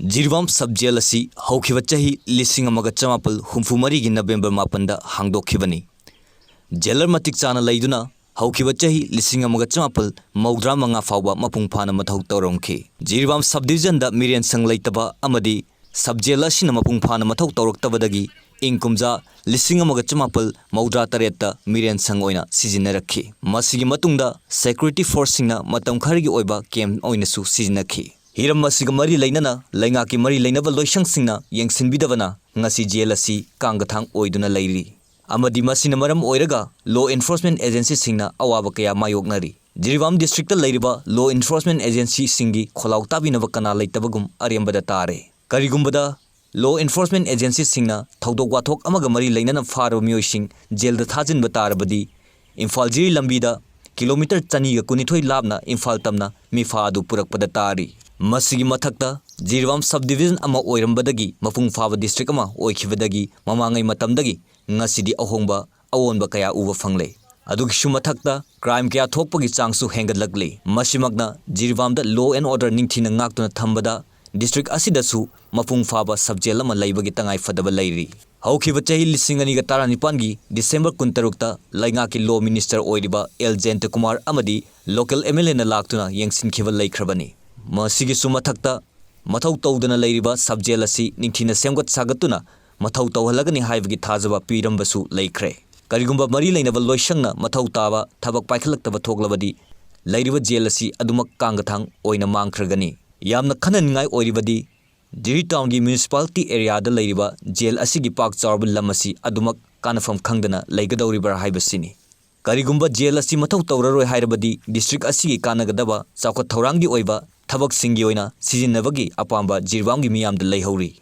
Jiribam subjail asi haukiba chahi lising amaga chamapal humfumari gi November 8 hangdokhibani. Jailer matik chana laiduna haukiba chahi lising amaga chamapal maudra manga fawba mapung phana mathau tawromkhi. Jiribam subdivision da mirian sang laitaba amadi subjail asina mapung phana mathau tawroktabadagi ingkumja lising amaga chamapal maudra tareta mirian sang oina sijiнаrakhi. Masigi matungda security force singna matam kharigi oiba kem oina su sijiनakhi. Hiram masiga mari lainana lainga ki mari lainaba loisang singna yengsinbidabana ngasi jail asi kangathang oiduna lairi amadi masina maram oiraga law enforcement agency singna awaba kaya mayoknari Jiribam district ta lairiba law enforcement agency singi kholau tabinaba kana laitabagum ariambada tare karigumbada law enforcement agency singna thodok wathok amaga mari lainana farba mioising jail da thajin batarabadi Imphal jiri lambida kilometer chani ga kunithoi labna Imphal tamna mifa adu purakpada tari Masigi mathakta Jiribam subdivision ama oirambadagi mapung faba district ama oikhibadagi mamangai matamdagi ngasidi ahongba awonba kaya uba fangle adugi shu mathakta crime kaya thokpagi changsu hengadlakli masimagna Jiribam da law and order ningthina ngaktuna thambada district asidasu mapung faba subjail ama laibagi tangai fadaba lairi haukiba chahi lisingani ga taranipan gi December 16 ta lainga ki law minister oiriba L Jayanta Kumar amadi local MLA na laktuna yengsinkhiba laikhrabani Masigi sumathakta mathau tawdana lairiba subjail asi ningthina semgat sagatuna mathau tawhalagani haibagi thajaba pirambasu laikhre karigumba mari lainaba loisangna mathau taba thabak paikhlaktaba thoklabadi lairiba jail asi adumak kangathang oina mangkhragani yamna khanan ngai oiribadi Diri town gi municipality area da lairiba jail asigi park chawba lamasi adumak kanafam khangdana laigadawribar haibasini karigumba jail asi mathau tawraroi hairabadi district asigi kanagadaba chawkhat thaurangi oiba Thabak singi oina sijinnabagi apamba Jiribam gi miyam da laihori